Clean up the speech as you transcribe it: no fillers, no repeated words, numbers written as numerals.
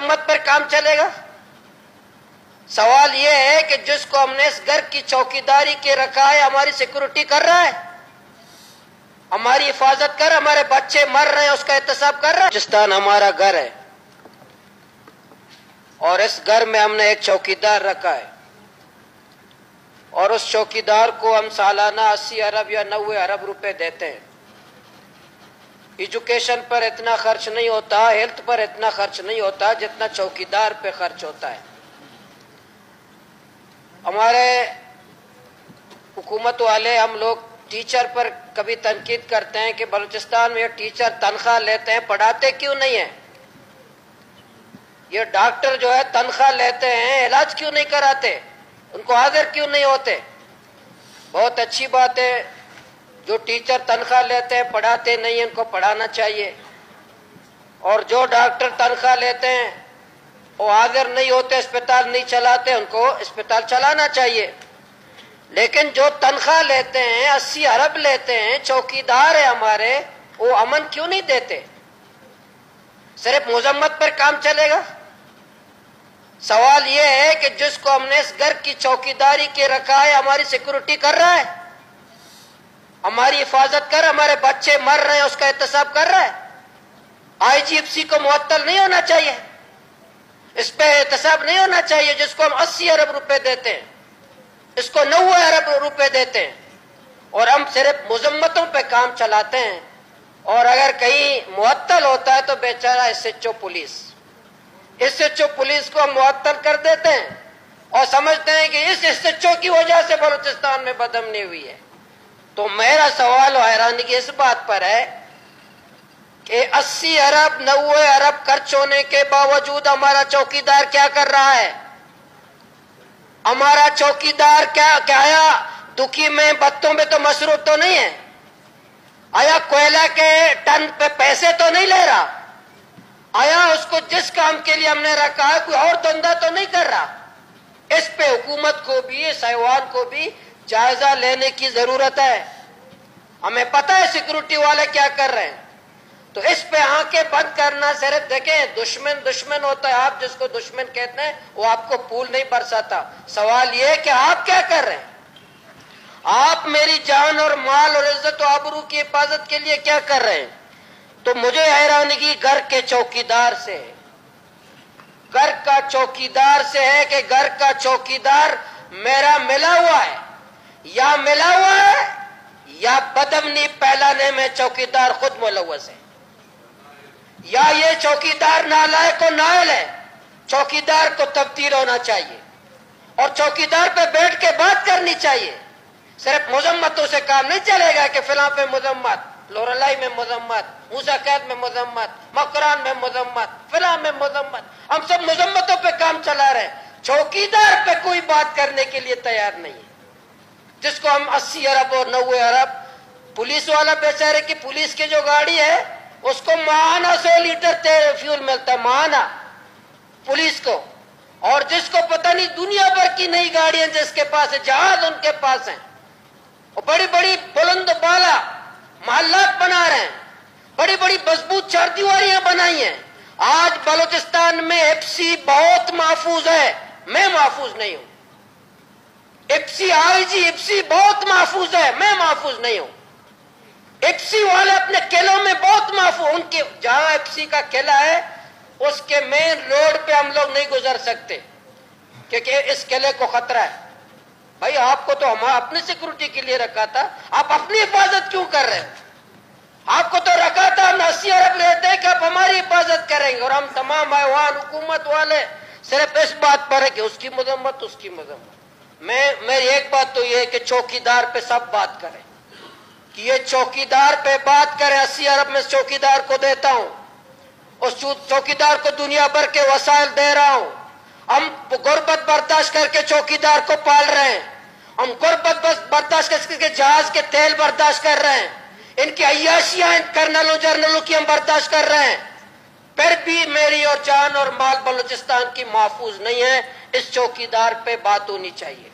मजम्मत पर काम चलेगा। सवाल ये है कि जिसको हमने इस घर की चौकीदारी के रखा है, हमारी सिक्योरिटी कर रहा है, हमारी हिफाजत कर, हमारे बच्चे मर रहे हैं उसका एहतसाब कर रहा है। पाकिस्तान हमारा घर है और इस घर में हमने एक चौकीदार रखा है और उस चौकीदार को हम सालाना 80 अरब या 90 अरब रुपए देते हैं। एजुकेशन पर इतना खर्च नहीं होता, हेल्थ पर इतना खर्च नहीं होता जितना चौकीदार पे खर्च होता है। हमारे हुकूमत वाले, हम लोग टीचर पर कभी तनकीद करते हैं कि बलूचिस्तान में टीचर तनख्वाह लेते हैं, पढ़ाते क्यों नहीं है। ये डॉक्टर जो है तनख्वाह लेते हैं, इलाज क्यों नहीं कराते, उनको हाजिर क्यों नहीं होते। बहुत अच्छी बात है, जो टीचर तनख्वाह लेते हैं पढ़ाते नहीं, उनको पढ़ाना चाहिए। और जो डॉक्टर तनख्वाह लेते हैं वो हाजिर नहीं होते, अस्पताल नहीं चलाते, उनको अस्पताल चलाना चाहिए। लेकिन जो तनख्वाह लेते हैं, 80 अरब लेते हैं, चौकीदार है हमारे, वो अमन क्यों नहीं देते। सिर्फ मजम्मत पर काम चलेगा। सवाल ये है कि जिसको हमने इस घर की चौकीदारी के रखा है, हमारी सिक्योरिटी कर रहा है, हमारी हिफाजत कर, हमारे बच्चे मर रहे हैं उसका एहतसाब कर रहा है। आईजीएफसी को मुअत्तल नहीं होना चाहिए, इस पे एहतसाब नहीं होना चाहिए। जिसको हम 80 अरब रुपए देते हैं, इसको 90 अरब रुपए देते हैं और हम सिर्फ मजम्मतों पे काम चलाते हैं। और अगर कहीं मुअत्तल होता है तो बेचारा एसएचओ पुलिस को हम मुअत्तल कर देते हैं और समझते हैं कि इस एसएचओ की वजह से बलूचिस्तान में बदअमनी हुई है। तो मेरा सवाल और हैरानी इस बात पर है कि 80 अरब 90 अरब खर्च होने के बावजूद हमारा चौकीदार क्या कर रहा है। हमारा चौकीदार क्या आया दुखी में बत्तों में तो मसरूफ तो नहीं है, आया कोयला के टन पे पैसे तो नहीं ले रहा, आया उसको जिस काम के लिए हमने रखा है कोई और धंधा तो नहीं कर रहा। इस पे हुकूमत को भी, इस ऐवान को भी जायजा लेने की जरूरत है। हमें पता है सिक्योरिटी वाले क्या कर रहे हैं, तो इस पे आंखें बंद करना। सिर्फ देखें, दुश्मन होता है, आप जिसको दुश्मन कहते हैं वो आपको फूल नहीं बरसाता। सवाल ये है कि आप क्या कर रहे हैं, आप मेरी जान और माल और इज्जत और आबरू की हिफाजत के लिए क्या कर रहे हैं। तो मुझे हैरानगी घर के चौकीदार से, घर का चौकीदार से है कि घर का चौकीदार मेरा मिला हुआ है या बदअमनी फैलाने में चौकीदार खुद मुलव्वस है, या ये चौकीदार नालायक और नाअहल है। चौकीदार को तब्दील होना चाहिए और चौकीदार पे बैठ के बात करनी चाहिए। सिर्फ मजम्मतों से काम नहीं चलेगा कि फिलहाल पे मजम्मत, लोरलाई में मजम्मत, मूसा कैद में मजम्मत, मकरान में मजम्मत, फिलहाल में मजम्मत। हम सब मजम्मतों पे काम चला रहे हैं, चौकीदार पे कोई बात करने के लिए तैयार नहीं है। जिसको हम 80 अरब और 90 अरब, पुलिस वाला बेचारे की पुलिस की जो गाड़ी है उसको माहाना 100 लीटर तेल फ्यूल मिलता है, माहाना पुलिस को। और जिसको पता नहीं दुनिया भर की नई गाड़ियां जिसके पास है, जहाज उनके पास है, और बड़ी बड़ी बुलंद बाला महल्लात बना रहे हैं, बड़ी बड़ी मजबूत चारदीवारियां बनाई हैं। आज बलूचिस्तान में एफसी बहुत महफूज है, मैं महफूज नहीं हूं। एफसी बहुत महफूज है, मैं महफूज नहीं हूं। एफसी वाले अपने किलों में बहुत महफूज, उनके जहां एफसी का किला है उसके मेन रोड पे हम लोग नहीं गुजर सकते क्योंकि इस किले को खतरा है। भाई आपको तो हम अपनी सिक्योरिटी के लिए रखा था, आप अपनी हिफाजत क्यों कर रहे हैं। आपको तो रखा था, हम 80 अरब लेते हैं कि आप हमारी हिफाजत करेंगे और हम तमाम ऐवान हुकूमत वाले सिर्फ इस बात पर है कि उसकी मजम्मत उसकी मजम्मत। मेरी एक बात तो ये है कि चौकीदार पे सब बात करें, कि ये चौकीदार पे बात करें। 80 अरब में चौकीदार को देता हूं, उस चौकीदार को दुनिया भर के वसाइल दे रहा हूं। हम गुर्बत बर्दाश्त करके चौकीदार को पाल रहे हैं, हम गुर्बत बर्दाश्त करके जहाज के तेल बर्दाश्त कर रहे हैं, इनकी अय्याशियां कर्नलों जर्नलों की हम बर्दाश्त कर रहे हैं। फिर भी मेरी और जान और माल बलूचिस्तान की महफूज नहीं है। इस चौकीदार पे बात होनी चाहिए।